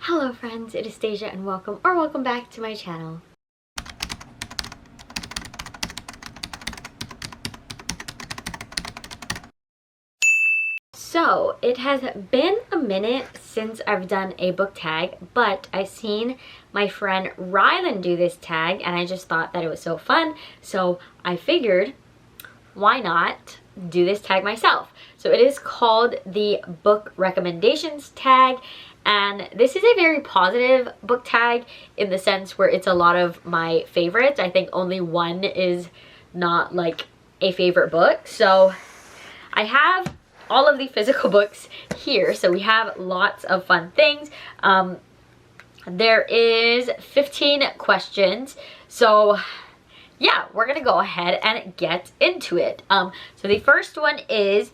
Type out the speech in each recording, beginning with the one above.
Hello friends, it is Stasia and welcome back to my channel. So, it has been a minute since I've done a book tag, but I've seen my friend Rylan do this tag and I just thought that it was so fun, so I figured, why not do this tag myself? So it is called the book recommendations tag, and this is a very positive book tag in the sense where it's a lot of my favorites. I think only one is not like a favorite book. So I have all of the physical books here, so we have lots of fun things. There is 15 questions, so yeah, we're gonna go ahead and get into it. So the first one is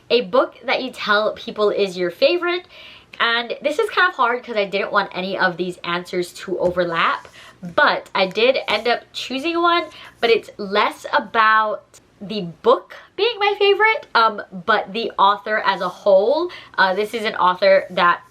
a book that you tell people is your favorite, and this is kind of hard because I didn't want any of these answers to overlap, but I did end up choosing one, but it's less about the book being my favorite, but the author as a whole. This is an author that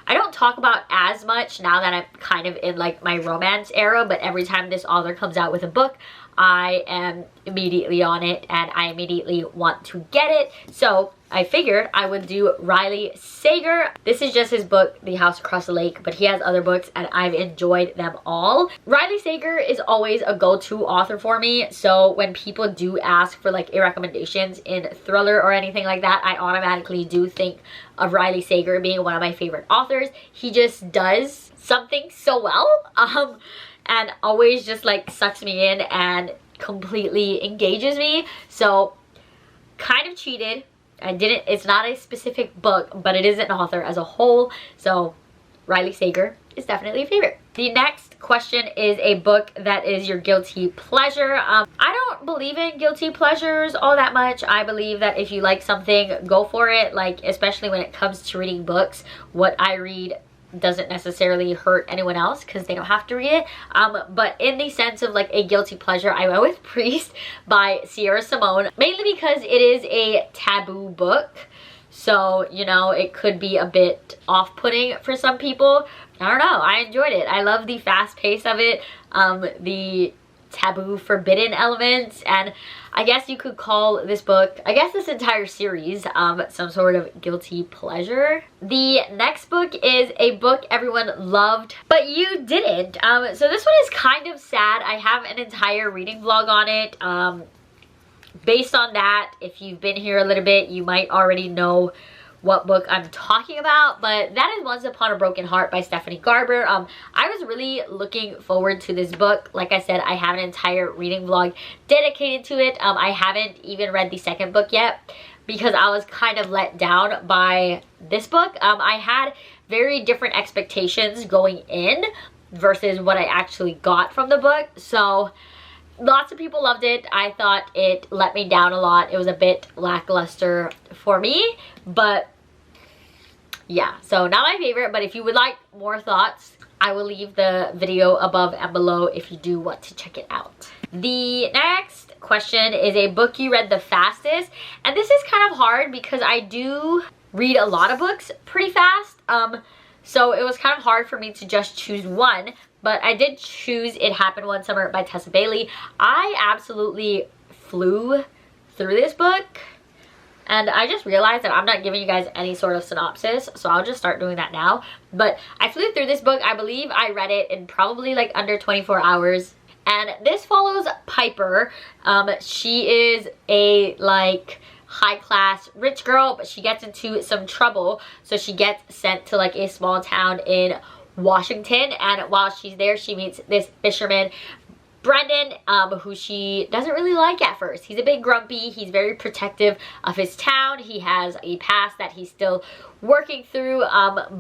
I don't talk about as much now that I'm kind of in like my romance era, but every time this author comes out with a book, I am immediately on it and I immediately want to get it. So I figured I would do Riley Sager. This is just his book, The House Across the Lake, but he has other books and I've enjoyed them all. Riley Sager is always a go-to author for me, so when people do ask for like recommendations in thriller or anything like that, I automatically do think of Riley Sager being one of my favorite authors. He just does something so well, and always just like sucks me in and completely engages me. So kind of cheated. It's not a specific book, but it is an author as a whole. So Riley Sager is definitely a favorite. The next question is a book that is your guilty pleasure. I don't believe in guilty pleasures all that much. I believe that if you like something, go for it. Like, especially when it comes to reading books, what I read doesn't necessarily hurt anyone else because they don't have to read it. But in the sense of like a guilty pleasure, I went with Priest by Sierra Simone, mainly because it is a taboo book. So, you know, it could be a bit off-putting for some people. I don't know, I enjoyed it. I love the fast pace of it, the taboo forbidden elements, and I guess you could call this book, I guess this entire series, some sort of guilty pleasure. The next book is a book everyone loved, but you didn't. So this one is kind of sad. I have an entire reading vlog on it. Based on that, if you've been here a little bit, you might already know what book I'm talking about, but that is Once Upon a Broken Heart by Stephanie Garber. I was really looking forward to this book. Like I said, I have an entire reading vlog dedicated to it. I haven't even read the second book yet because I was kind of let down by this book. I had very different expectations going in versus what I actually got from the book. So lots of people loved it. I thought it let me down a lot. It was a bit lackluster for me, but yeah, so not my favorite. But if you would like more thoughts, I will leave the video above and below if you do want to check it out. The next question is a book you read the fastest, and this is kind of hard because I do read a lot of books pretty fast. So it was kind of hard for me to just choose one, but I did choose It Happened One Summer by Tessa Bailey. I absolutely flew through this book, and I just realized that I'm not giving you guys any sort of synopsis, so I'll just start doing that now. But I flew through this book. I believe I read it in probably like under 24 hours. And this follows Piper. She is a like high-class rich girl, but she gets into some trouble, so she gets sent to like a small town in Washington, and while she's there she meets this fisherman, Brendan, who she doesn't really like at first. He's a bit grumpy, he's very protective of his town, he has a past that he's still working through,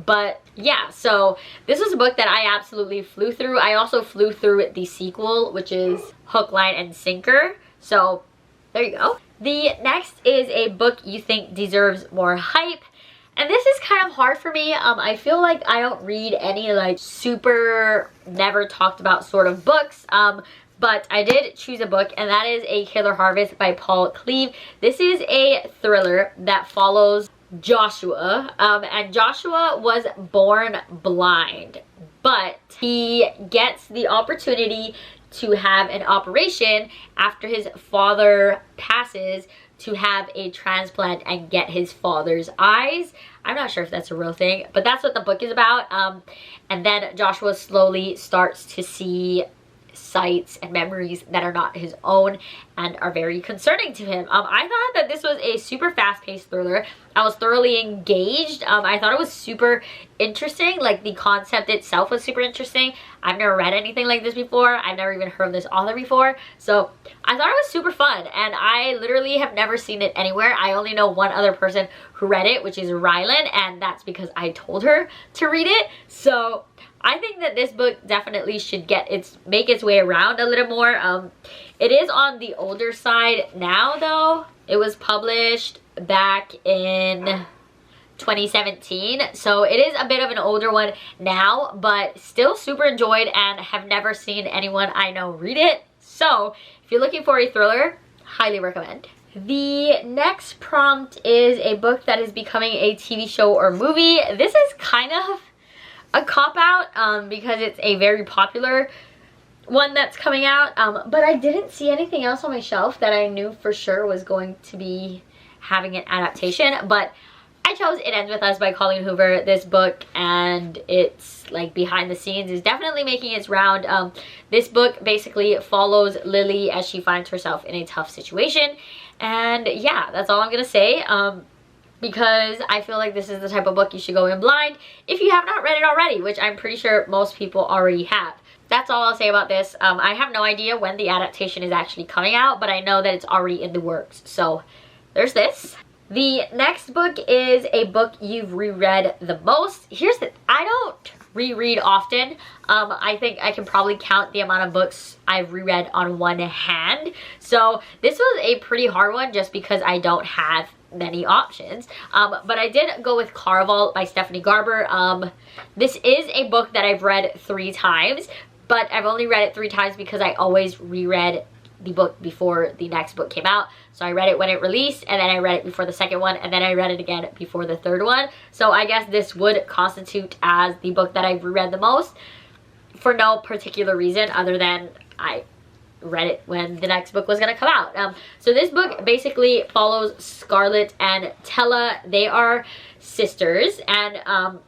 but yeah, so this was a book that I absolutely flew through. I also flew through the sequel, which is Hook, Line, and Sinker, so there you go. The next is a book you think deserves more hype. And this is kind of hard for me. I feel like I don't read any like super never talked about sort of books. But I did choose a book, and that is A Killer Harvest by Paul Cleave. This is a thriller that follows Joshua, and Joshua was born blind, but he gets the opportunity to have an operation after his father passes, to have a transplant and get his father's eyes. I'm not sure if that's a real thing, but that's what the book is about. And then Joshua slowly starts to see sights and memories that are not his own and are very concerning to him. I thought that this was a super fast-paced thriller. I was thoroughly engaged. I thought it was super interesting. Like, the concept itself was super interesting. I've never read anything like this before. I've never even heard of this author before. So I thought it was super fun, and I literally have never seen it anywhere. I only know one other person who read it, which is Rylan, and that's because I told her to read it. So I think that this book definitely should make its way around a little more. It is on the older side now, though. It was published back in 2017, so it is a bit of an older one now, but still super enjoyed, and have never seen anyone I know read it. So if you're looking for a thriller, highly recommend. The next prompt is a book that is becoming a TV show or movie. This is kind of a cop-out because it's a very popular one that's coming out, but I didn't see anything else on my shelf that I knew for sure was going to be having an adaptation. But I chose It Ends With Us by Colleen Hoover. This book, and it's like behind the scenes, is definitely making its round. This book basically follows Lily as she finds herself in a tough situation, and yeah, that's all I'm gonna say. Because I feel like this is the type of book you should go in blind if you have not read it already, which I'm pretty sure most people already have. That's all I'll say about this. I have no idea when the adaptation is actually coming out, but I know that it's already in the works. So there's this. The next book is a book you've reread the most. I don't reread often. I think I can probably count the amount of books I've reread on one hand. So this was a pretty hard one just because I don't have many options, but I did go with Caraval by Stephanie Garber. This is a book that I've read 3 times, but I've only read it 3 times because I always reread the book before the next book came out. So I read it when it released, and then I read it before the second one, and then I read it again before the third one. So I guess this would constitute as the book that I've reread the most, for no particular reason other than I read it when the next book was going to come out. So this book basically follows Scarlett and Tella. They are sisters, and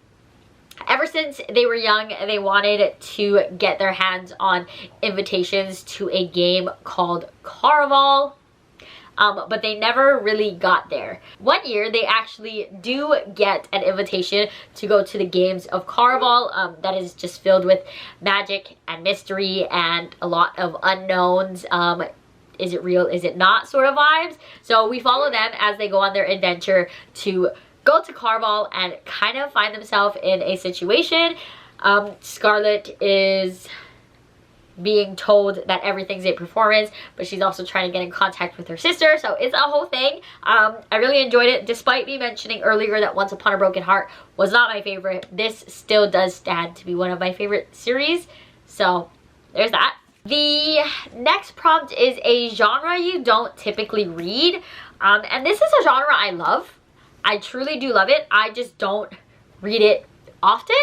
ever since they were young, they wanted to get their hands on invitations to a game called Caraval, but they never really got there. One year, they actually do get an invitation to go to the games of Caraval, that is just filled with magic and mystery and a lot of unknowns. Is it real, is it not sort of vibes. So we follow them as they go on their adventure to go to Caraval and kind of find themselves in a situation. Scarlett is being told that everything's a performance, but she's also trying to get in contact with her sister, so it's a whole thing. I really enjoyed it, despite me mentioning earlier that Once Upon a Broken Heart was not my favorite. This still does stand to be one of my favorite series, so there's that. The next prompt is a genre you don't typically read, and this is a genre I love. I truly do love it. I just don't read it often.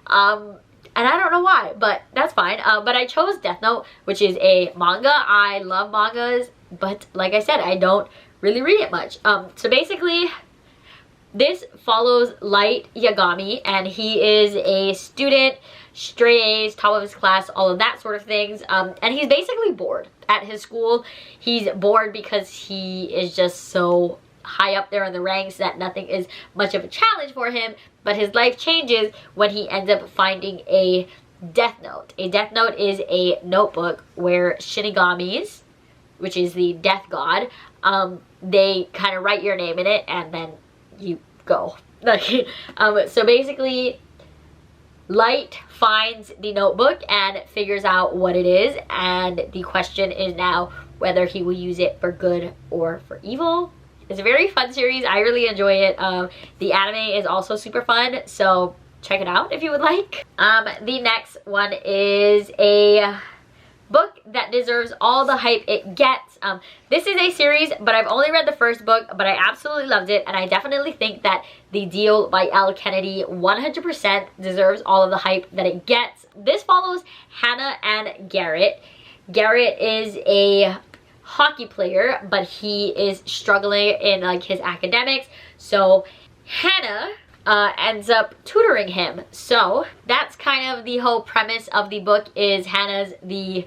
And I don't know why, but that's fine. But I chose Death Note, which is a manga. I love mangas, but like I said, I don't really read it much. So basically, this follows Light Yagami, and he is a student, straight A's, top of his class, all of that sort of things. And he's basically bored at his school. He's bored because he is just so high up there in the ranks that nothing is much of a challenge for him, but his life changes when he ends up finding a Death Note. A Death Note is a notebook where Shinigamis, which is the death god, they kind of write your name in it and then you go. So basically, Light finds the notebook and figures out what it is, and the question is now whether he will use it for good or for evil. It's a very fun series. I really enjoy it. The anime is also super fun, so check it out if you would like. The next one is a book that deserves all the hype it gets. This is a series, but I've only read the first book, but I absolutely loved it, and I definitely think that The Deal by Elle Kennedy 100% deserves all of the hype that it gets. This follows Hannah and Garrett. Garrett is a hockey player, but he is struggling in like his academics, so Hannah ends up tutoring him. So that's kind of the whole premise of the book, is Hannah's the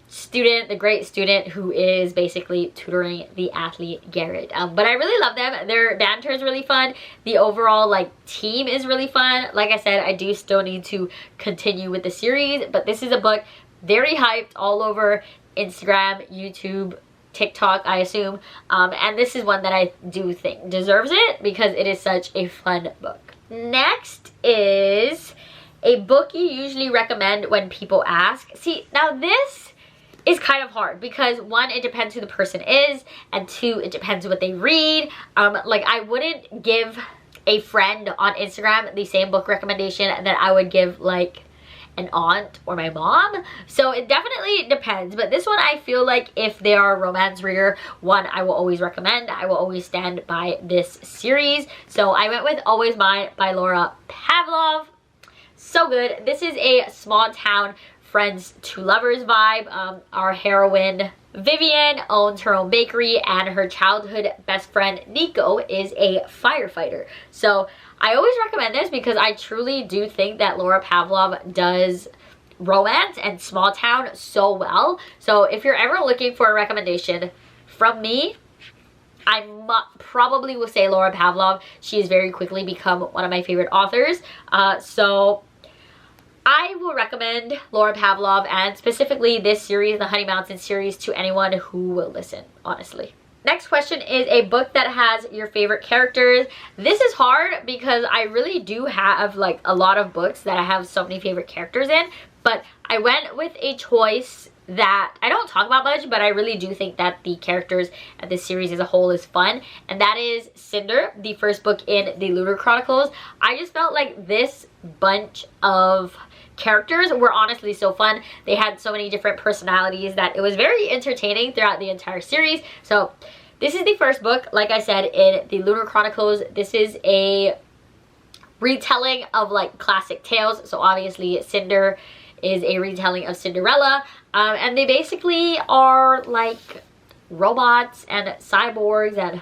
student, the great student who is basically tutoring the athlete Garrett. But I really love them. Their banter is really fun. The overall like team is really fun. Like I said, I do still need to continue with the series, but this is a book very hyped all over Instagram, YouTube, TikTok, I assume, and this is one that I do think deserves it because it is such a fun book. Next is a book you usually recommend when people ask. See, now this is kind of hard because one, it depends who the person is, and two, it depends what they read. Like I wouldn't give a friend on Instagram the same book recommendation that I would give like an aunt or my mom, so it definitely depends. But this one, I feel like if they are a romance reader, one, I will always recommend. I will always stand by this series, so I went with Always Mine by Laura Pavlov. So good. This is a small town friends to lovers vibe. Our heroine Vivian owns her own bakery, and her childhood best friend Nico is a firefighter. So I always recommend this because I truly do think that Laura Pavlov does romance and small town so well. So if you're ever looking for a recommendation from me, I probably will say Laura Pavlov. She has very quickly become one of my favorite authors. So I will recommend Laura Pavlov, and specifically this series, the Honey Mountain series, to anyone who will listen, honestly. Next question is a book that has your favorite characters. This is hard because I really do have like a lot of books that I have so many favorite characters in, but I went with a choice that I don't talk about much, but I really do think that the characters of this series as a whole is fun, and that is Cinder, the first book in the Lunar Chronicles. I just felt like this bunch of characters were honestly so fun. They had so many different personalities that it was very entertaining throughout the entire series. So this is the first book, like I said, in the Lunar Chronicles. This is a retelling of like classic tales. So obviously Cinder is a retelling of Cinderella, and they basically are like robots and cyborgs and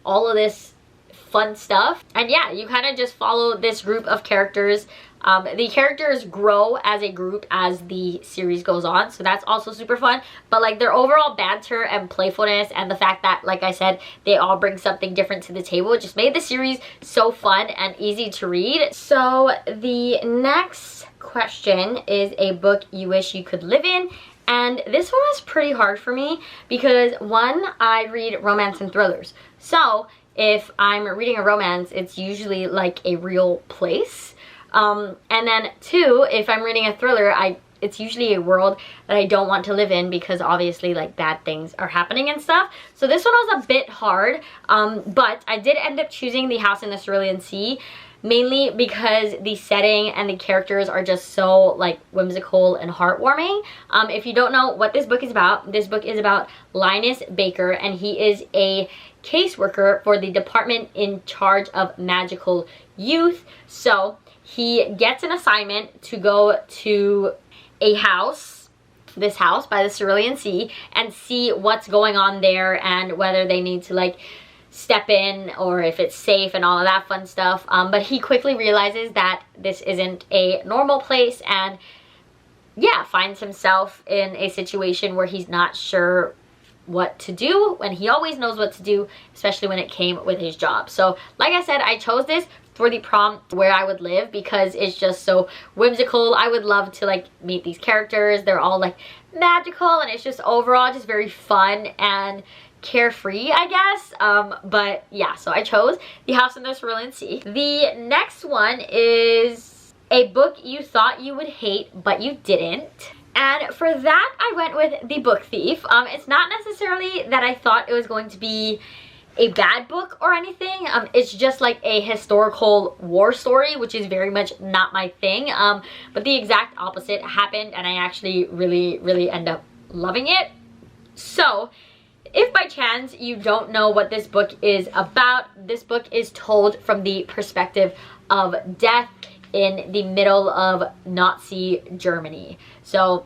all of this fun stuff. And yeah, you kind of just follow this group of characters. The characters grow as a group as the series goes on, so that's also super fun. But like their overall banter and playfulness, and the fact that, like I said, they all bring something different to the table, it just made the series so fun and easy to read. So the next question is a book you wish you could live in. And this one was pretty hard for me because one, I read romance and thrillers. So if I'm reading a romance, it's usually like a real place. And then two, if I'm reading a thriller, it's usually a world that I don't want to live in because obviously like bad things are happening and stuff. So this one was a bit hard, but I did end up choosing The House in the Cerulean Sea, mainly because the setting and the characters are just so like whimsical and heartwarming. If you don't know what this book is about Linus Baker, and he is a caseworker for the department in charge of magical youth. So he gets an assignment to go to a house, this house by the Cerulean Sea, and see what's going on there and whether they need to like step in or if it's safe and all of that fun stuff. But he quickly realizes that this isn't a normal place, and yeah, finds himself in a situation where he's not sure what to do when he always knows what to do, especially when it came with his job. So like I said, I chose this for the prompt where I would live because it's just so whimsical. I would love to like meet these characters. They're all like magical, and it's just overall just very fun and carefree, I guess. But yeah, so I chose The House in the Cerulean Sea. The next one is a book you thought you would hate but you didn't. And for that, I went with The Book Thief. It's not necessarily that I thought it was going to be a bad book or anything. It's just like a historical war story, which is very much not my thing. But the exact opposite happened, and I actually really end up loving it. So if by chance you don't know what this book is about, this book is told from the perspective of death in the middle of Nazi Germany. So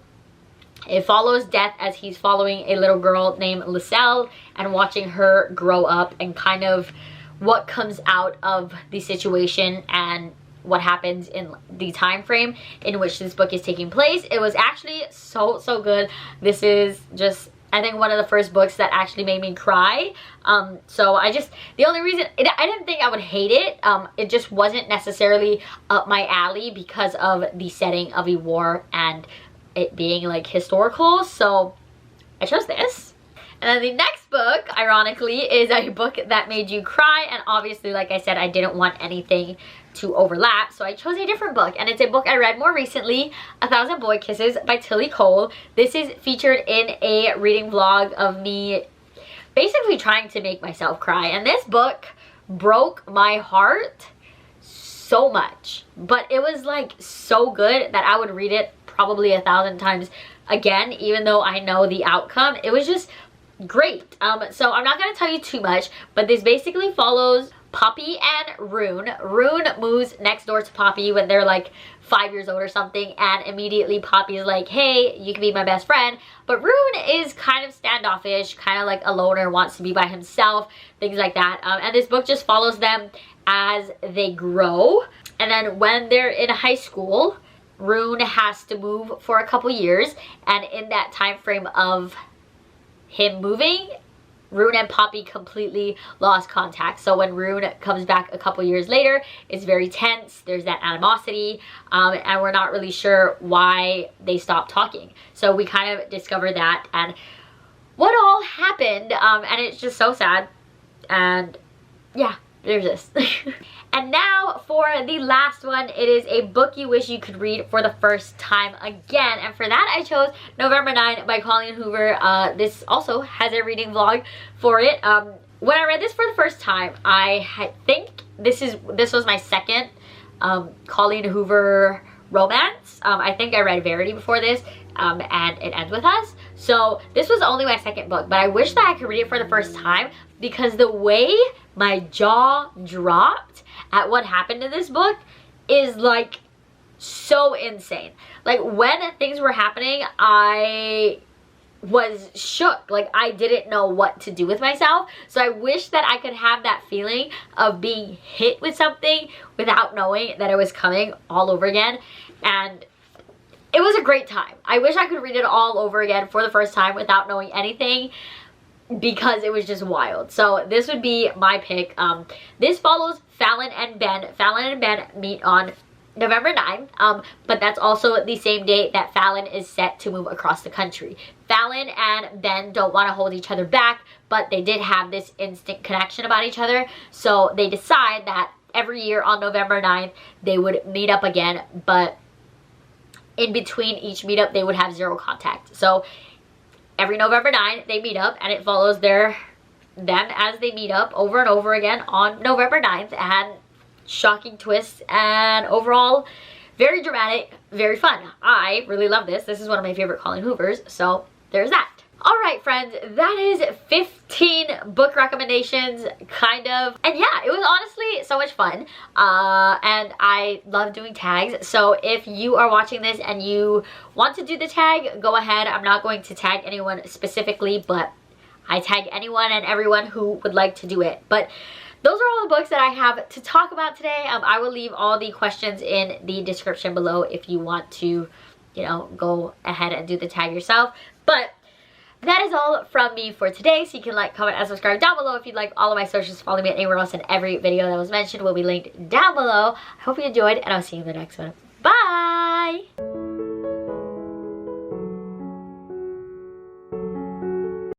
it follows Death as he's following a little girl named Liselle and watching her grow up, and kind of what comes out of the situation and what happens in the time frame in which this book is taking place. It was actually so good. This is just, I think, one of the first books that actually made me cry. So the only reason, I didn't think I would hate it. It just wasn't necessarily up my alley because of the setting of a war and it being like historical. So I chose this. And then the next book, ironically, is a book that made you cry. And obviously, like I said, I didn't want anything to overlap, so I chose a different book, and it's a book I read more recently, 1,000 Boy Kisses by Tilly Cole. This is featured in a reading vlog of me basically trying to make myself cry, and this book broke my heart so much, but it was like so good that I would read it probably 1,000 times again, even though I know the outcome. It was just great. So I'm not going to tell you too much, but this basically follows Poppy and Rune. Rune moves next door to Poppy when they're like 5 years old or something, and immediately Poppy's like, hey, you can be my best friend. But Rune is kind of standoffish, kind of like a loner, wants to be by himself, things like that. And this book just follows them as they grow. And then when they're in high school, Rune has to move for a couple years, and in that time frame of him moving, Rune and Poppy completely lost contact. So when Rune comes back a couple years later, it's very tense. There's that animosity, and we're not really sure why they stopped talking. So we kind of discover that and what all happened, and it's just so sad. And yeah, there's this. And now for the last one, it is a book you wish you could read for the first time again. And for that, I chose November 9 by Colleen Hoover. This also has a reading vlog for it. When I read this for the first time, I think this was my second Colleen Hoover romance. I think I read Verity before this, and It Ends With Us. So this was only my second book, but I wish that I could read it for the first time, because the way my jaw dropped at what happened in this book is like so insane. Like when things were happening, I was shook. Like I didn't know what to do with myself. So I wish that I could have that feeling of being hit with something without knowing that it was coming all over again. And it was a great time. I wish I could read it all over again for the first time without knowing anything, because it was just wild. So this would be my pick. This follows Fallon and Ben. Fallon and Ben meet on November 9th, but that's also the same date that Fallon is set to move across the country. Fallon and Ben don't want to hold each other back, but they did have this instant connection about each other, so they decide that every year on November 9th they would meet up again, but in between each meetup they would have zero contact. So every November 9th they meet up, and it follows them as they meet up over and over again on November 9th, and shocking twists, and overall very dramatic, very fun. I really love this. This is one of my favorite Colleen Hoovers, so there's that. Alright friends, that is 15 book recommendations, kind of. And yeah, it was honestly so much fun. And I love doing tags. So if you are watching this and you want to do the tag, go ahead. I'm not going to tag anyone specifically, but I tag anyone and everyone who would like to do it. But those are all the books that I have to talk about today. I will leave all the questions in the description below if you want to, you know, go ahead and do the tag yourself. But that is all from me for today. So you can like, comment, and subscribe down below if you'd like all of my socials. Follow me anywhere else, and every video that was mentioned will be linked down below. I hope you enjoyed, and I'll see you in the next one. Bye!